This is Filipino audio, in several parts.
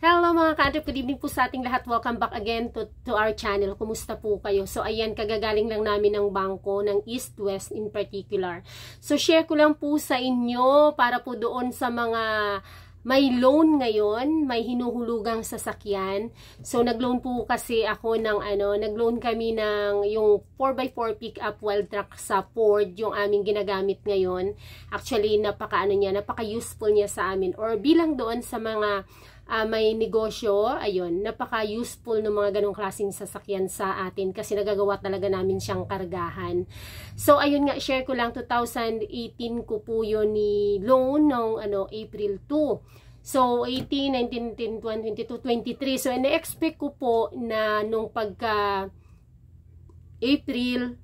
Hello mga ka-Andrep, good evening po sa ating lahat. Welcome back again to our channel. Kumusta po kayo? So ayan, kagagaling lang namin ng bangko, ng East West in particular. So share ko lang po sa inyo para po doon sa mga may loan ngayon, may hinuhulugang sasakyan. So nag-loan po kasi ako ng nag-loan kami ng yung 4x4 pick-up wild truck sa Ford, yung aming ginagamit ngayon. Actually, napaka-useful niya sa amin, or bilang doon sa mga may negosyo, ayun, napaka-useful ng mga ganong klaseng sasakyan sa atin kasi nagagawa talaga namin siyang kargahan. So, ayun nga, share ko lang, 2018 ko po yun ni loan ng April 2. So, 18, 19, 20, 21, 22, 23. So, ina-expect ko po na nung pagka April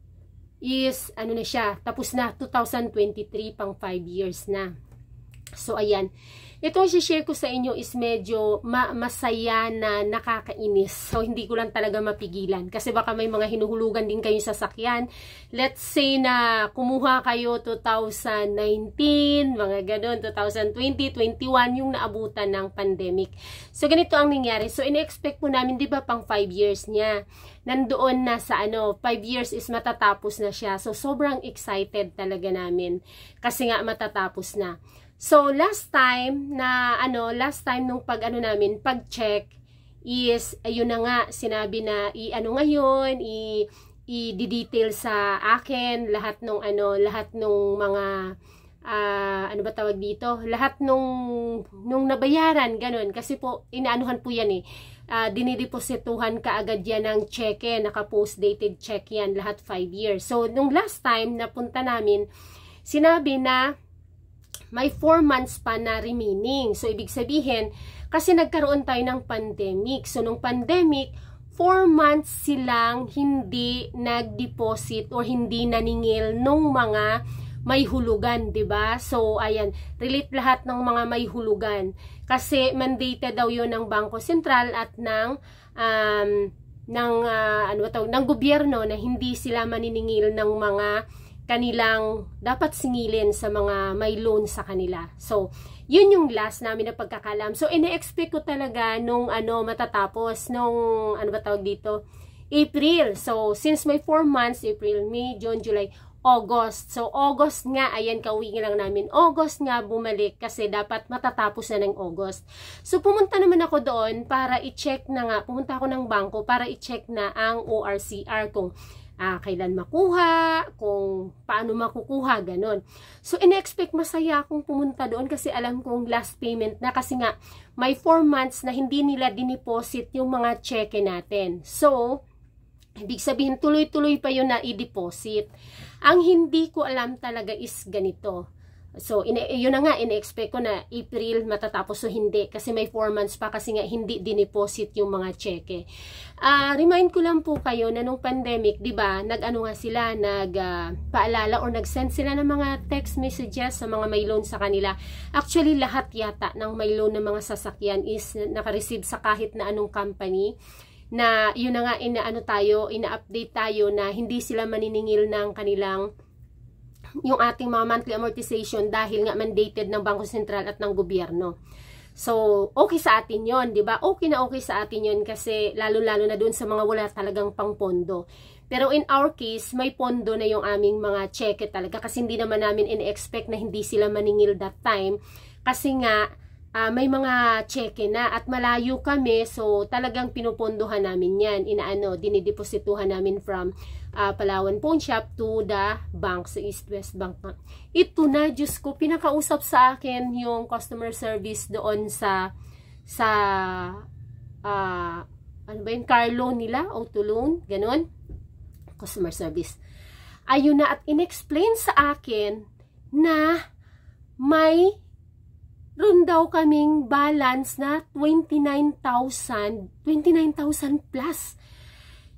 is, na siya, tapos na, 2023, pang 5 years na. So, ayan. Ito ang share ko sa inyo is medyo masaya na nakakainis. So, hindi ko lang talaga mapigilan. Kasi baka may mga hinuhulugan din kayo sa sasakyan. Let's say na kumuha kayo 2019, mga ganun, 2020, 21, yung naabutan ng pandemic. So, ganito ang nangyari. So, in-expect po namin, di ba, pang 5 years niya. Nandoon na sa 5 years is matatapos na siya. So, sobrang excited talaga namin. Kasi nga, matatapos na. So, last time nung namin, pag-check is, ayun na nga, sinabi na, ngayon, i-detail sa akin, lahat nung mga, ba tawag dito? Lahat nung nabayaran, ganun. Kasi po, inaanuhan po yan dinideposituhan ka agad yan ng cheque, naka-post-dated check yan, lahat 5 years. So, nung last time, napunta namin, sinabi na, may 4 months pa na remaining. So, ibig sabihin, kasi nagkaroon tayo ng pandemic. So, nung pandemic, 4 months silang hindi nag-deposit or hindi naningil nung mga may hulugan, 'di ba? So, ayan, relate lahat ng mga may hulugan. Kasi mandated daw 'yon ng Bangko Sentral at ng gobyerno na hindi sila maniningil ng mga kanilang dapat singilin sa mga may loan sa kanila. So, yun yung last namin na pagkakalam. So, ina-expect ko talaga nung matatapos, nung April. So, since may 4 months, April, May, June, July, August. So, August nga, ayan, kauwi lang namin. August nga bumalik kasi dapat matatapos na ng August. So, pumunta naman ako doon para i-check na nga, pumunta ako ng bangko para i-check na ang ORCR kung kailan makuha, kung paano makukuha, ganon. So, in-expect masaya akong pumunta doon kasi alam kong last payment na kasi nga may 4 months na hindi nila diniposit yung mga cheque natin. So, ibig sabihin tuloy-tuloy pa yun na i-deposit. Ang hindi ko alam talaga is ganito. So, yun na nga, in-expect ko na April matatapos, so hindi. Kasi may 4 months pa kasi nga hindi diniposit yung mga cheque. Remind ko lang po kayo na nung pandemic, di ba, nagpaalala or nag-send sila ng mga text messages sa mga may loan sa kanila. Actually, lahat yata ng may loan ng mga sasakyan is naka-receive sa kahit na anong company. Na yun na nga, ina-update tayo na hindi sila maniningil ng kanilang yung ating mga monthly amortization dahil nga mandated ng Bangko Sentral at ng gobyerno. So, okay sa atin yon, di ba? Okay na okay sa atin yon kasi lalo-lalo na dun sa mga wala talagang pangpondo. Pero in our case, may pondo na yung aming mga cheque talaga kasi hindi naman namin in-expect na hindi sila maningil that time kasi nga may mga cheque na at malayo kami, so talagang pinupondohan namin yan. Dinideposituhan namin from Palawan Pawn Shop to the bank, sa East West Bank. Ito na, Diyos ko, pinakausap sa akin yung customer service doon sa car loan nila, auto loan, ganun, customer service. Ayun na, at in-explain sa akin na may ron daw kaming balance na 29,000 plus.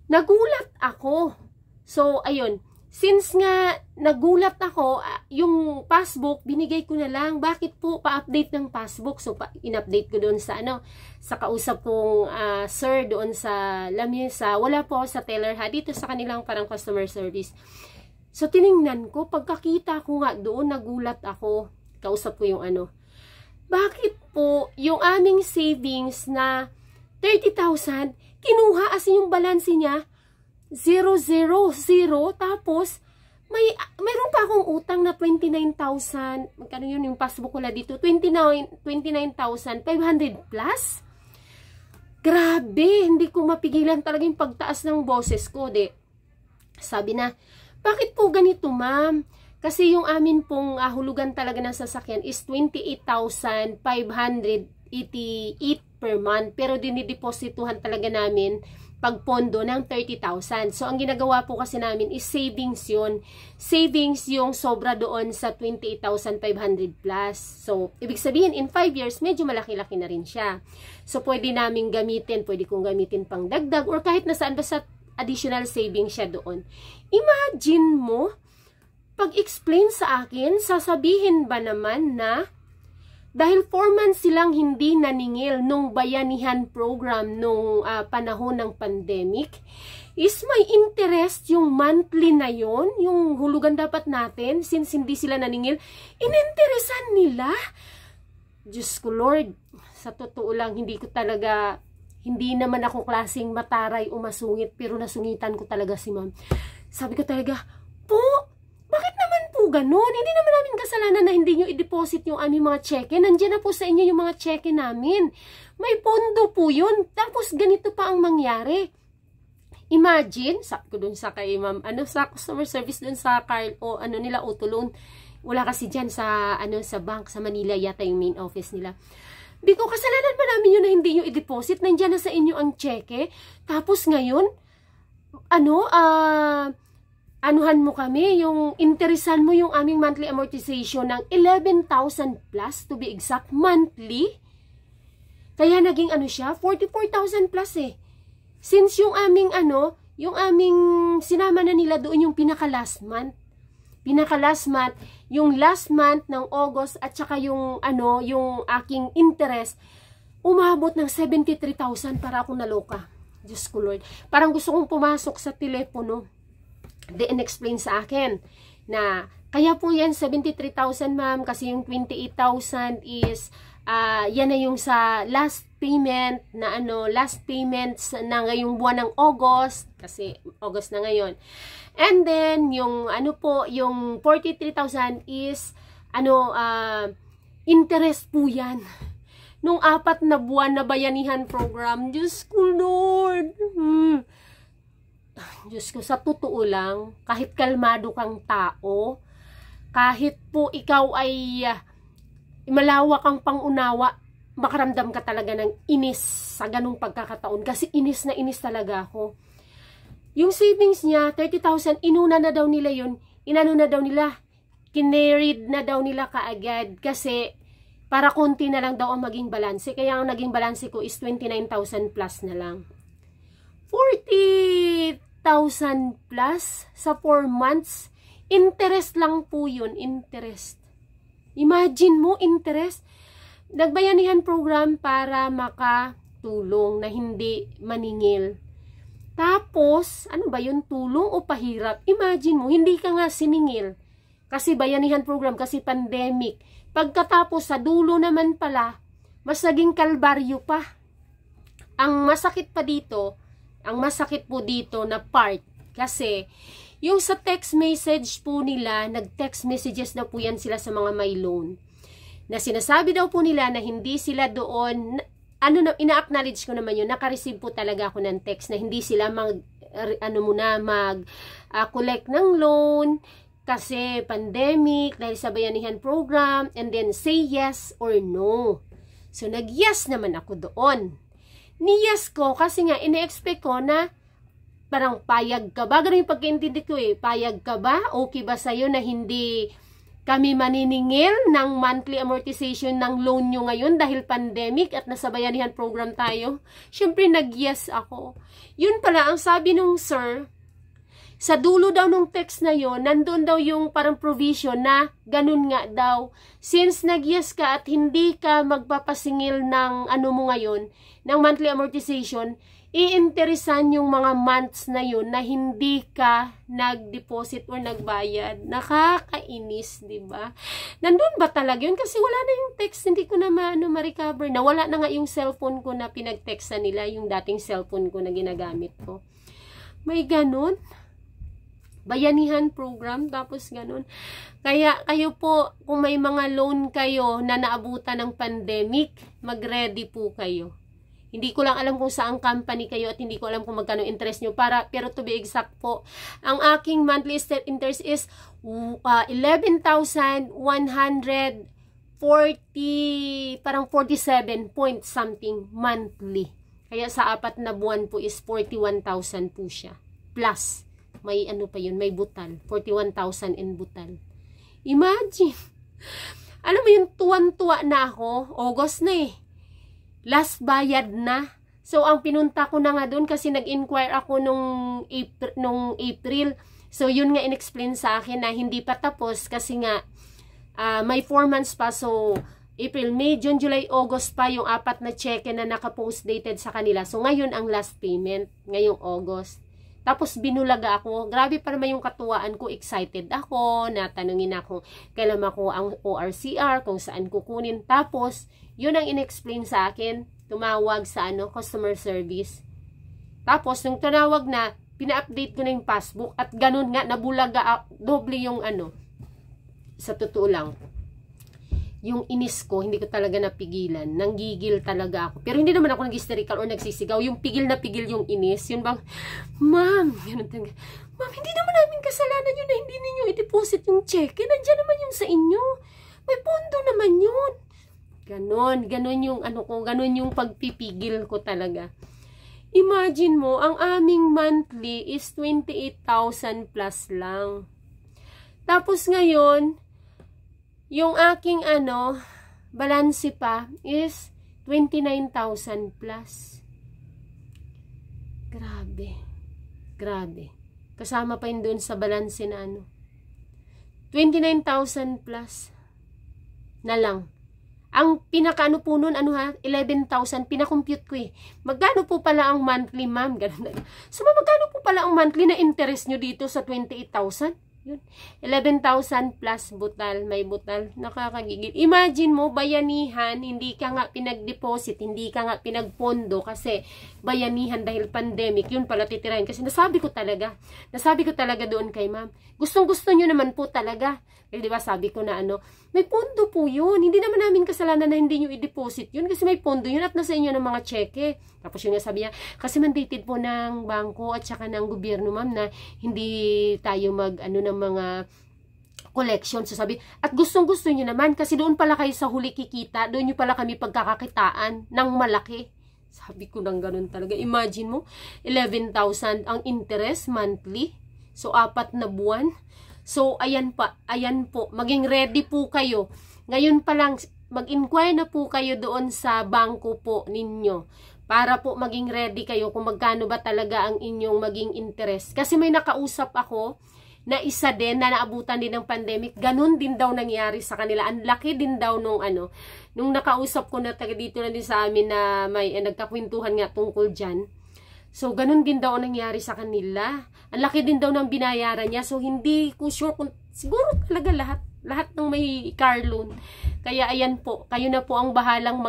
Nagulat ako. So, ayun. Since nga nagulat ako, yung passbook, binigay ko na lang. Bakit po pa-update ng passbook? So, in-update ko doon sa sa kausap kong sir doon sa lamesa. Wala po sa teller dito sa kanilang parang customer service. So, tiningnan ko. Pagkakita ko nga doon, nagulat ako. Kausap ko yung bakit po yung aming savings na 30,000, kinuha as yung balance niya, 000, tapos mayroon pa akong utang na 29,000, magkano yun yung passbook ko na dito, 29,500 plus. Grabe, hindi ko mapigilan talaga yung pagtaas ng boses ko, Sabi na, bakit po ganito, ma'am? Kasi yung amin pong hulugan talaga ng sasakyan is 28,588 per month. Pero dinideposituhan talaga namin pagpondo ng 30,000. So, ang ginagawa po kasi namin is savings yun. Savings yung sobra doon sa 28,500 plus. So, ibig sabihin, in 5 years, medyo malaki-laki na rin siya. So, pwede namin gamitin, pwede kong gamitin pang dagdag or kahit nasaan basta additional savings siya doon. Imagine mo, pag-explain sa akin, sasabihin ba naman na dahil 4 months silang hindi naningil nung bayanihan program nung panahon ng pandemic, is may interest yung monthly na yon, yung hulugan dapat natin, since hindi sila naningil, ininteresan nila. Diyos ko Lord, sa totoo lang, hindi naman ako klaseng mataray o masungit, pero nasungitan ko talaga si ma'am. Sabi ko talaga, po, bakit naman po ganun? Hindi naman namin kasalanan na hindi nyo i-deposit yung aming mga cheque. Nandiyan na po sa inyo yung mga cheque namin. May pondo po yun. Tapos ganito pa ang mangyari. Imagine, sabi ko dun sa kay ma'am, sa customer service dun sa Carl, o nila, auto loan. Wala kasi dyan sa, sa bank, sa Manila yata yung main office nila. Di ko, kasalanan ba namin yun na hindi nyo i-deposit? Nandiyan na sa inyo ang cheque. Tapos ngayon, anuhan mo kami, yung interesan mo yung aming monthly amortization ng 11,000 plus, to be exact, monthly. Kaya naging siya, 44,000 plus Since yung aming sinama na nila doon yung pinaka-last month. Yung last month ng August at saka yung aking interest, umabot ng 73,000 para akong naloka. Diyos ko Lord. Parang gusto kong pumasok sa telepono. In-explain sa akin na kaya po yan 73,000 ma'am, kasi yung 28,000 is yan na yung sa last payment na last payments na ngayong buwan ng August, kasi August na ngayon. And then yung yung 43,000 is interest po yan nung 4 na buwan na bayanihan program. Diyos ko Lord. Diyos ko, sa totoo lang, kahit kalmado kang tao, kahit po ikaw ay malawak ang pangunawa, makaramdam ka talaga ng inis sa ganung pagkakataon. Kasi inis na inis talaga ako. Yung savings niya, 30,000, inuna na daw nila yun. Kinerid na daw nila kaagad. Kasi para konti na lang daw ang maging balanse. Kaya ang naging balanse ko is 29,000 plus na lang. 40,000 plus sa 4 months. Interest lang po yun. Interest. Imagine mo, interest. Nagbayanihan program para makatulong na hindi maningil. Tapos, ano ba yun? Tulong o pahirap? Imagine mo, hindi ka nga siningil. Kasi bayanihan program, kasi pandemic. Pagkatapos, sa dulo naman pala, mas naging kalbaryo pa. Ang masakit po dito na part, kasi yung sa text message po nila, nag-text messages daw po yan sila sa mga may loan. Na sinasabi daw po nila na hindi sila doon, ina-acknowledge ko naman yun, naka-receive po talaga ako ng text na hindi sila collect ng loan kasi pandemic, dahil sa bayanihan program, and then say yes or no. So, nag-yes naman ako doon. Ni-yes ko kasi nga, ina-expect ko na parang payag ka ba? Ganun yung pagkaintindi ko payag ka ba? Okay ba sa'yo na hindi kami maniningil ng monthly amortization ng loan nyo ngayon dahil pandemic at nasa bayanihan program tayo? Siyempre, nag-yes ako. Yun pala, ang sabi nung sir, Sa dulo daw nung text na yon, nandun daw yung parang provision na ganun nga daw. Since nag-yes ka at hindi ka magpapasingil ng ano mo ngayon, ng monthly amortization, iinteresan yung mga months na yun na hindi ka nag-deposit or nagbayad. Nakakainis, di ba? Nandun ba talaga yun? Kasi wala na yung text, hindi ko na ma-recover na. Wala na nga yung cellphone ko na pinag-textan nila, yung dating cellphone ko na ginagamit ko. May ganun. Bayanihan program, tapos ganun. Kaya kayo po, kung may mga loan kayo na naabutan ng pandemic, mag-ready po kayo. Hindi ko lang alam kung saang company kayo at hindi ko alam kung magkano interest nyo. Pero to be exact po, ang aking monthly interest is 11,140, parang 47 point something monthly. Kaya sa 4 na buwan po is 41,000 po siya. Plus, may ano pa yun, may butal. 41,000 in butal. Imagine. Alam mo yung tuwan-tuwa na ako, August na eh. Last bayad na. So, ang pinunta ko na nga doon kasi nag-inquire ako nung April. So, yun nga in-explain sa akin na hindi pa tapos kasi nga may 4 months pa. So, April, May, June, July, August pa yung 4 na cheque na naka-post dated sa kanila. So, ngayon ang last payment, ngayong August. Tapos, binulaga ako. Grabe pa naman yung katuwaan ko. Excited ako. Natanungin ako kailan ako ang ORCR, kung saan kukunin. Tapos, yun ang in-explain sa akin. Tumawag sa customer service. Tapos, nung tinawag na, pina-update ko na yung passbook. At ganun nga, nabulaga, doble yung sa totoo lang. Yung inis ko, hindi ko talaga napigilan. Nanggigil talaga ako. Pero hindi naman ako nag-hysterical or nagsisigaw. Yung pigil na pigil yung inis. Yun bang, ma'am, yun talaga. Ma'am, hindi naman namin kasalanan yun na hindi ninyo i-deposit yung check. Nandiyan naman yun sa inyo. May pondo naman yun. Ganon yung ganon yung pagpipigil ko talaga. Imagine mo, ang aming monthly is 28,000 plus lang. Tapos ngayon, yung aking balanse pa is 29,000 plus. Grabe. Kasama pa yun doon sa balanse na 29,000 plus na lang. Ang pinakaano po nun, 11,000, pinakompute ko eh. Magkano po pala ang monthly, ma'am? So, magkano po pala ang monthly na interest nyo dito sa 28,000? Yun. 11,000 plus butal, may butal. Nakakagigil. Imagine mo, bayanihan, hindi ka nga pinag-deposit, hindi ka nga pinagpondo kasi bayanihan dahil pandemic, yun pala titirahin. Kasi nasabi ko talaga doon kay ma'am. Gustong-gusto nyo naman po talaga. Eh, diba, sabi ko na may pondo po yun. Hindi naman namin kasalanan na hindi nyo i-deposit yun kasi may pondo yun at nasa inyo ng mga cheque. Tapos yun nga sabi niya, kasi mandated po ng bangko at saka ng gobyerno, ma'am, na hindi tayo ng mga collection. So sabi, at gustong-gusto nyo naman kasi doon pala kayo sa huli kikita, doon nyo pala kami pagkakakitaan ng malaki. Sabi ko nang ganun talaga. Imagine mo, 11,000 ang interest monthly. So, 4 na buwan. So, ayan po, maging ready po kayo. Ngayon pa lang, mag-inquire na po kayo doon sa bangko po ninyo. Para po maging ready kayo kung magkano ba talaga ang inyong maging interest. Kasi may nakausap ako na isa din na naabutan din ng pandemic. Ganun din daw nangyari sa kanila. Ang laki din daw nung nakausap ko na taga dito na din sa amin na may nagkakwentuhan nga tungkol dyan. So, ganun din daw ang nangyari sa kanila. Ang laki din daw ng binayaran niya. So, hindi ko sure kung siguro talaga lahat ng may car loan. Kaya ayan po, kayo na po ang bahalang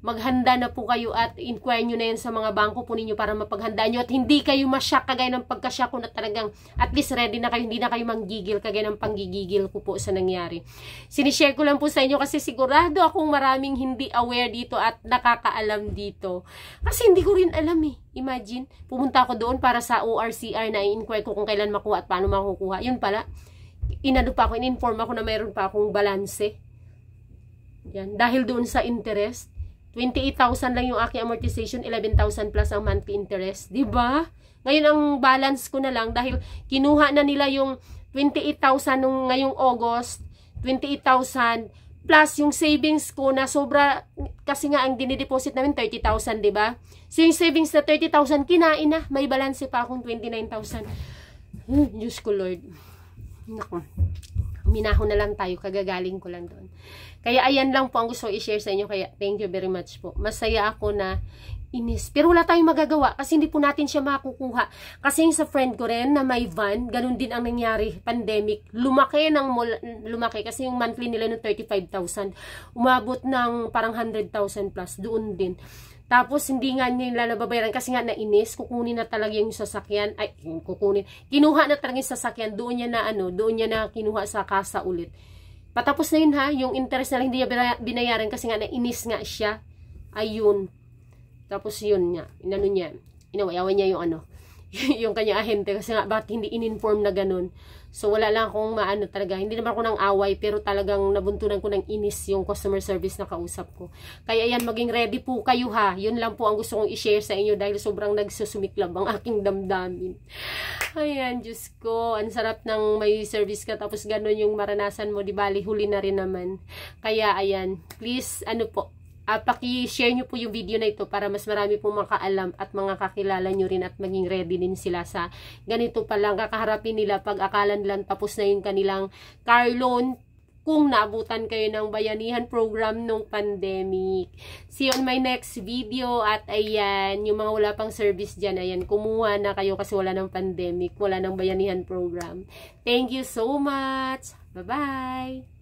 maghanda na po kayo at inquire nyo na yan sa mga bangko po ninyo para mapaghandaan nyo at hindi kayo masyak kagaya ng pagkasyak ko na talagang at least ready na kayo, hindi na kayo manggigil kagaya ng panggigigil ko po sa nangyari. Sinishare ko lang po sa inyo kasi sigurado akong maraming hindi aware dito at nakakaalam dito. Kasi hindi ko rin alam eh. Imagine, pumunta ako doon para sa ORCR na i-inquire ko kung kailan makuha at paano makukuha. Yun pala, in-inform ako na mayroon pa akong balanse. Yan, dahil doon sa interest, 28,000 lang yung aking amortization, 11,000 plus ang monthly interest. Diba? Ngayon ang balance ko na lang dahil kinuha na nila yung 28,000 nung ngayong August, 28,000 plus yung savings ko na sobra, kasi nga ang dinideposit namin 30,000, diba? So yung savings na 30,000 kinain na, may balance pa akong 29,000. Diyos ko Lord. Naku. Minahon na lang tayo, kagagaling ko lang doon. Kaya ayan lang po ang gusto ko i-share sa inyo. Kaya thank you very much po. Masaya ako na inis. Pero wala tayong magagawa kasi hindi po natin siya makukuha. Kasi yung sa friend ko rin na may van, ganun din ang nangyari, pandemic. Lumaki kasi yung monthly nila no 35,000. Umabot ng parang 100,000 plus doon din. Tapos, hindi nga nila nababayaran kasi nga nainis, kukunin na talaga yung sasakyan, kinuha na talaga yung sasakyan, doon niya na kinuha sa kasa ulit. Patapos na yun ha, yung interest na lang hindi niya binayaran kasi nga nainis nga siya, ayun. Tapos yun niya, inawayawan niya yung yung kanya ahente kasi nga bakit hindi in-inform na ganun. So wala lang akong maano talaga, hindi naman ako ng away pero talagang nabuntunan ko ng inis yung customer service na kausap ko. Kaya yan, maging ready po kayo ha. Yun lang po ang gusto kong i-share sa inyo dahil sobrang nagsusumiklab ang aking damdamin. Ayan, Diyos ko, ang sarap ng may service ka tapos ganun yung maranasan mo, di bali huli na rin naman. Kaya ayan, please paki-share nyo po yung video na ito para mas marami pong makaalam at mga kakilala nyo rin at maging ready din sila sa ganito palang kakaharapin nila pag akala nilang tapos na yung kanilang car loan kung naabutan kayo ng bayanihan program nung pandemic. See you on my next video at ayan, yung mga wala pang service dyan, ayan, kumuha na kayo kasi wala ng pandemic, wala ng bayanihan program. Thank you so much! Bye-bye!